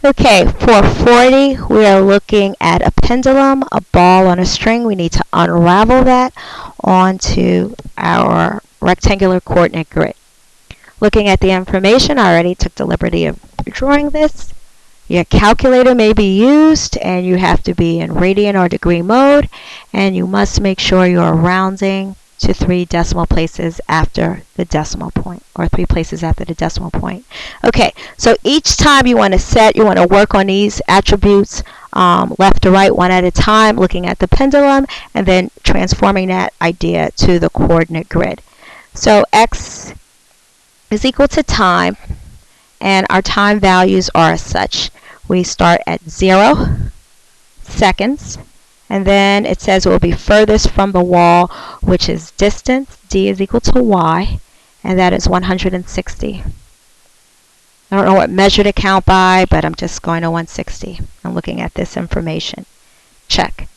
Okay, for 40, we are looking at a pendulum, a ball on a string. We need to unravel that onto our rectangular coordinate grid. Looking at the information, I already took the liberty of drawing this. Your calculator may be used, and you have to be in radian or degree mode, and you must make sure you are rounding to 3 decimal places after the decimal point, or 3 places after the decimal point. Okay, so each time you want to work on these attributes left to right, one at a time, looking at the pendulum, and then transforming that idea to the coordinate grid. So x is equal to time, and our time values are as such. We start at 0 seconds, and then it says it will be furthest from the wall, which is distance. D is equal to y, and that is 160. I don't know what measure to count by, but I'm just going to 160. I'm looking at this information. Check.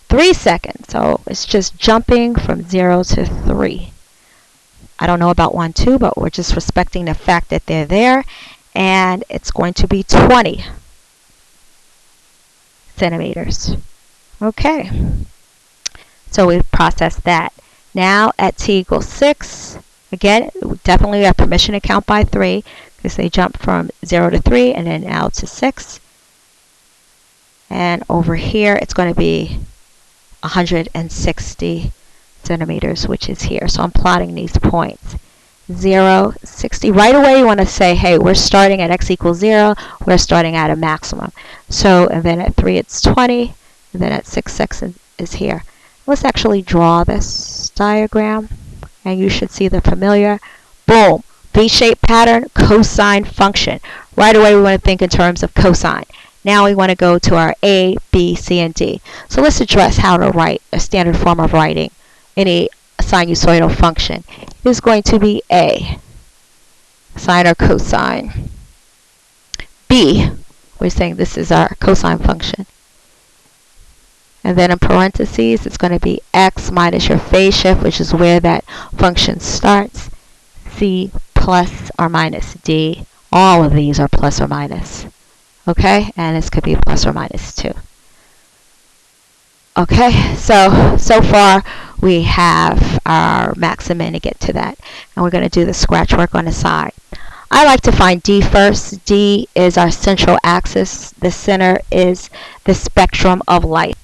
3 seconds, so it's just jumping from 0 to 3. I don't know about 1, 2, but we're just respecting the fact that they're there, and it's going to be 20 centimeters. Okay, so we've processed that. Now at t equals 6, again, definitely have permission to count by 3 because they jump from 0 to 3 and then now to 6. And over here, it's going to be 160 centimeters, which is here. So I'm plotting these points. 0, 60. Right away, you want to say, hey, we're starting at x equals 0. We're starting at a maximum. So, and then at 3, it's 20. And then at 6 seconds is here. Let's actually draw this diagram, and you should see the familiar, boom, V-shaped pattern, cosine function. Right away, we want to think in terms of cosine. Now we want to go to our A, B, C, and D. So let's address how to write a standard form of writing any sinusoidal function. It is going to be A, sine or cosine. B, we're saying this is our cosine function. And then in parentheses, it's going to be x minus your phase shift, which is where that function starts. C plus or minus D. All of these are plus or minus. Okay? And this could be plus or minus 2. Okay, so far we have our maximum to get to that. And we're going to do the scratch work on the side. I like to find D first. D is our central axis. The center is the spectrum of light.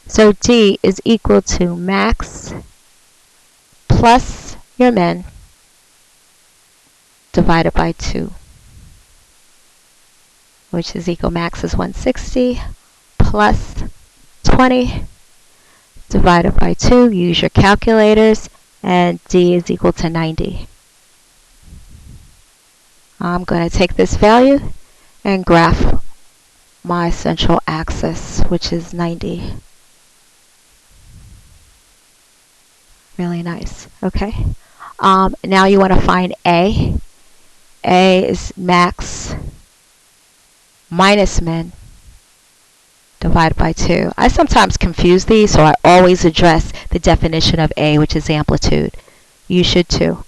So D is equal to max plus your min divided by 2, which is equal, max is 160 plus 20 divided by 2. Use your calculators, and D is equal to 90. I'm going to take this value and graph my central axis, which is 90. Really nice. Okay. Now you want to find A. A is max minus min divided by 2. I sometimes confuse these, so I always address the definition of A, which is amplitude. You should too.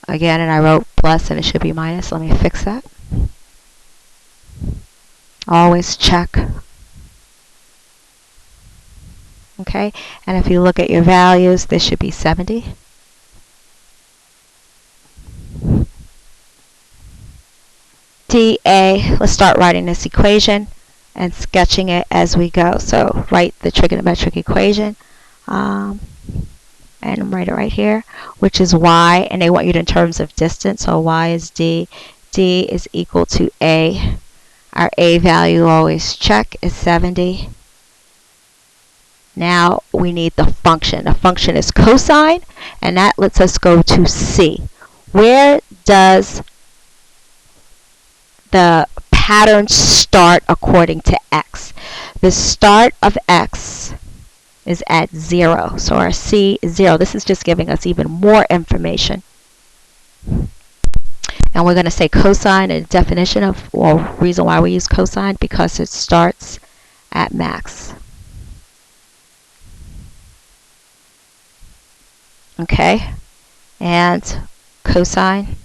Again, and I wrote plus and it should be minus. Let me fix that. Always check. Okay, and if you look at your values, this should be 70. dA, let's start writing this equation and sketching it as we go. So write the trigonometric equation and write it right here, which is y, and they want you to in terms of distance, so y is d. D is equal to A. Our A value, always check, is 70. Now we need the function. The function is cosine, and that lets us go to C. Where does the pattern start according to x? The start of x is at 0. So our C is 0. This is just giving us even more information. And we're going to say cosine, a definition of, well, reason why we use cosine, because it starts at max. Okay, and cosine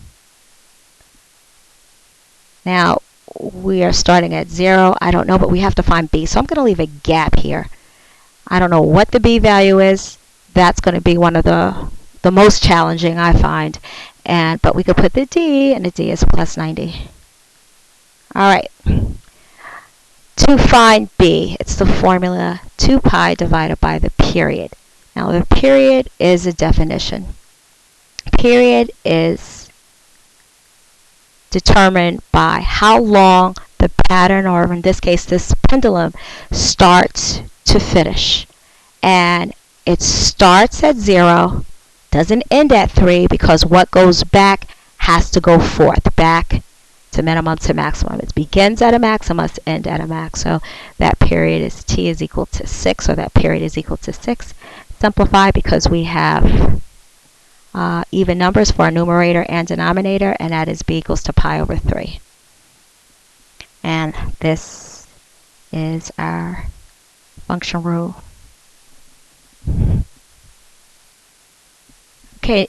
Now, we are starting at 0. I don't know, but we have to find b. So I'm going to leave a gap here. I don't know what the b value is. That's going to be one of the most challenging, I find. But we could put the d, and the d is plus 90. All right. To find b, it's the formula 2 pi divided by the period. Now, the period is a definition. Period is determined by how long the pattern, or in this case, this pendulum, starts to finish. And it starts at 0, doesn't end at 3, because what goes back has to go forth, back to minimum to maximum. It begins at a max and must end at a max. So that period is t is equal to 6, or that period is equal to 6. Simplify because we have even numbers for our numerator and denominator, and that is b equals to pi over 3. And this is our function rule. Okay,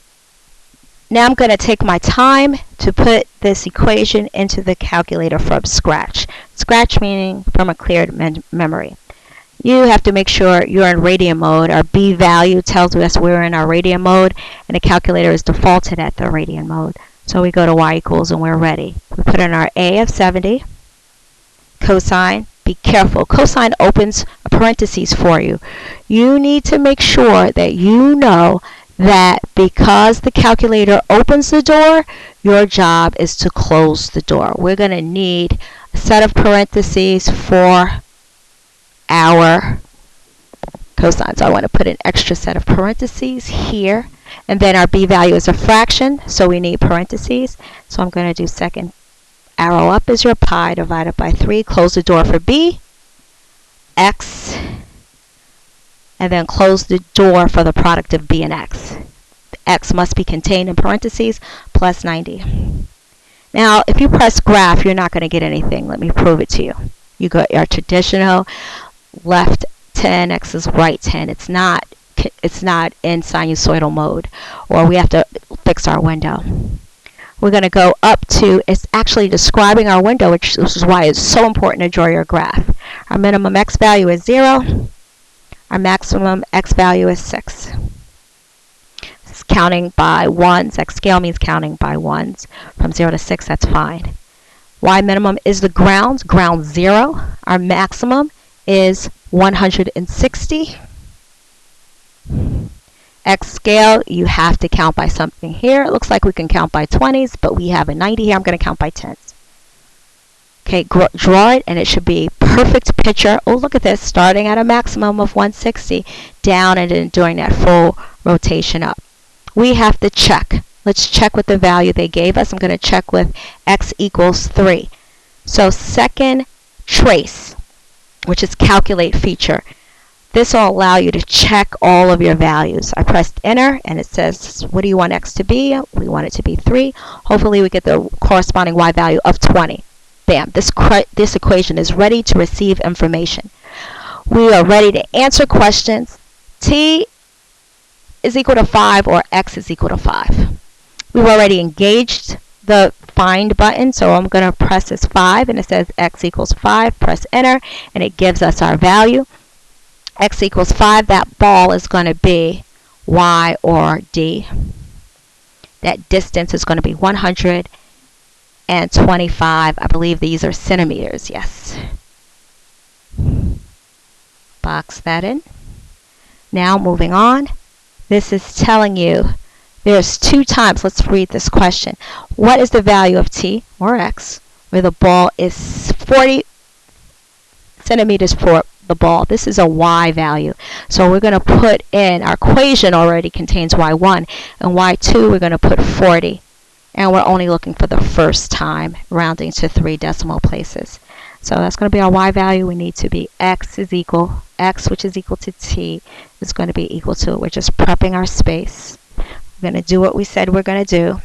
now I'm going to take my time to put this equation into the calculator from scratch. Scratch meaning from a cleared memory. You have to make sure you're in radian mode. Our b value tells us we're in our radian mode, and the calculator is defaulted at the radian mode. So we go to y equals, and we're ready. We put in our a of 70, cosine. Be careful. Cosine opens a parentheses for you. You need to make sure that you know that because the calculator opens the door, your job is to close the door. We're going to need a set of parentheses for our cosine. So I want to put an extra set of parentheses here. And then our b value is a fraction, so we need parentheses. So I'm going to do second arrow up is your pi divided by 3. Close the door for b, x, and then close the door for the product of b and x. X must be contained in parentheses, plus 90. Now, if you press graph, you're not going to get anything. Let me prove it to you. You got your traditional left 10, x is right 10. It's not in sinusoidal mode, or we have to fix our window. We're going to go up to, it's actually describing our window, which is why it's so important to draw your graph. Our minimum x value is 0. Our maximum x value is 6. It's counting by ones. X scale means counting by ones. From 0 to 6, that's fine. Y minimum is the ground 0. Our maximum is 160. X scale, you have to count by something here. It looks like we can count by 20s, but we have a 90 here. I'm going to count by 10s. Okay, draw it, and it should be a perfect picture. Oh, look at this, starting at a maximum of 160, down and then doing that full rotation up. We have to check. Let's check with the value they gave us. I'm going to check with x equals 3. So second trace, which is calculate feature. This will allow you to check all of your values. I pressed enter, and it says, what do you want x to be? We want it to be 3. Hopefully we get the corresponding y value of 20. Bam, this equation is ready to receive information. We are ready to answer questions. T is equal to 5 or x is equal to 5. We've already engaged the find button, so I'm going to press this 5, and it says x equals 5. Press enter, and it gives us our value. X equals 5, that ball is going to be y or d. That distance is going to be 125. I believe these are centimeters, yes. Box that in. Now moving on. This is telling you there's 2 times. Let's read this question. What is the value of t, or x, where the ball is 40 centimeters for the ball? This is a y value. So we're going to put in, our equation already contains y1, and y2 we're going to put 40. And we're only looking for the first time, rounding to 3 decimal places. So that's going to be our y value. We need to be x, which is equal to t, is going to be equal to, we're just prepping our space. We're going to do what we said we're going to do.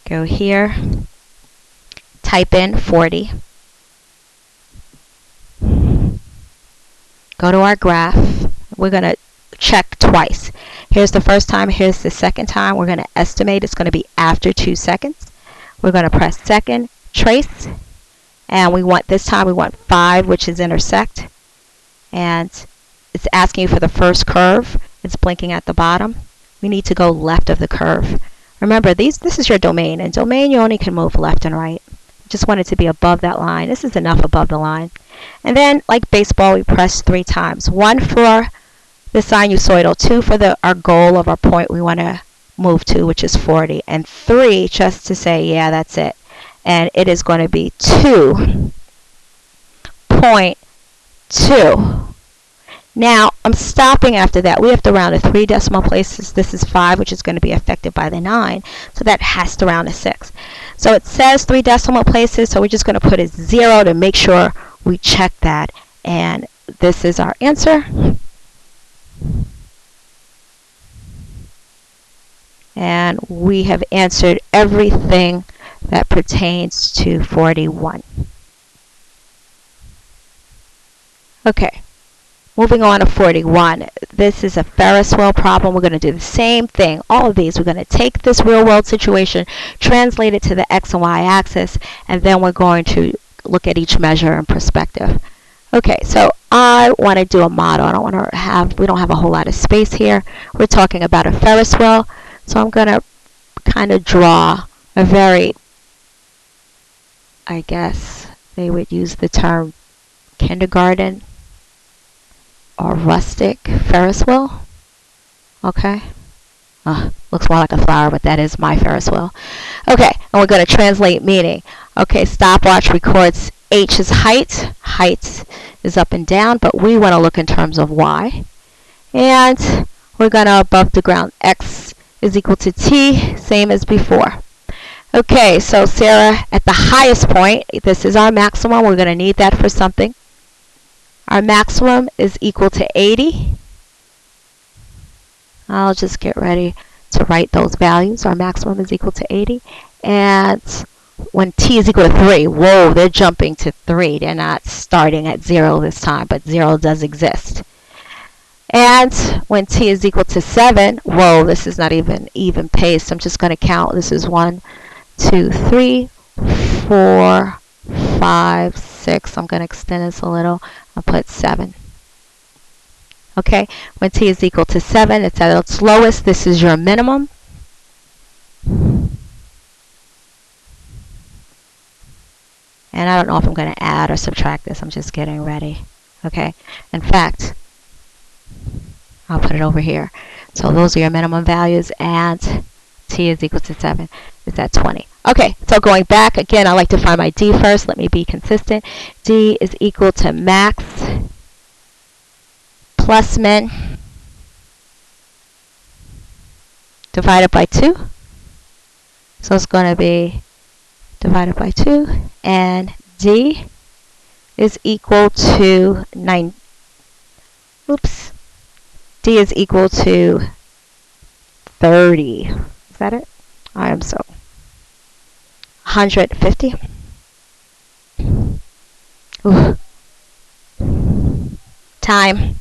Go here, type in 40. Go to our graph. We're going to check twice. Here's the first time, here's the second time. We're going to estimate. It's going to be after 2 seconds. We're going to press second, trace, and this time we want 5, which is intersect, and it's asking you for the first curve. It's blinking at the bottom. We need to go left of the curve. Remember, this is your domain. In domain, you only can move left and right. Just want it to be above that line. This is enough above the line. And then, like baseball, we press 3 times. 1 for the sinusoidal, 2 for our goal of our point we want to move to, which is 40, and 3 just to say, yeah, that's it. And it is going to be 2.2. Now, I'm stopping after that. We have to round to 3 decimal places. This is 5, which is going to be affected by the 9. So that has to round to 6. So it says 3 decimal places, so we're just going to put a 0 to make sure we check that. And this is our answer. And we have answered everything that pertains to 41. Okay. Moving on to 41, this is a Ferris wheel problem. We're going to do the same thing. All of these, we're going to take this real world situation, translate it to the X and Y axis, and then we're going to look at each measure in perspective. Okay, so I want to do a model. We don't have a whole lot of space here. We're talking about a Ferris wheel. So I'm going to kind of draw a very, I guess they would use the term kindergarten or rustic Ferris wheel. Okay. Looks more like a flower, but that is my Ferris wheel. Okay, and we're going to translate meaning. Okay, stopwatch records H is height. Height is up and down, but we want to look in terms of Y. And we're going to above the ground. X is equal to T, same as before. Okay, so Sarah, at the highest point, this is our maximum. We're going to need that for something. Our maximum is equal to 80. I'll just get ready to write those values. Our maximum is equal to 80. And when T is equal to 3, whoa, they're jumping to 3. They're not starting at 0 this time, but 0 does exist. And when T is equal to 7, whoa, this is not even pace. I'm just going to count. This is 1, 2, 3, 4, 5, 6. I'm going to extend this a little. I'll put 7. Okay, when T is equal to 7, it's at its lowest. This is your minimum. And I don't know if I'm going to add or subtract this. I'm just getting ready. Okay, in fact, I'll put it over here. So those are your minimum values, and T is equal to 7. It's at 20. Okay, so going back, again, I like to find my D first. Let me be consistent. D is equal to max plus min divided by 2. So it's going to be divided by 2. And D is equal to 9. Oops. D is equal to 30. Is that it? I am so. 150. Ooh. Time.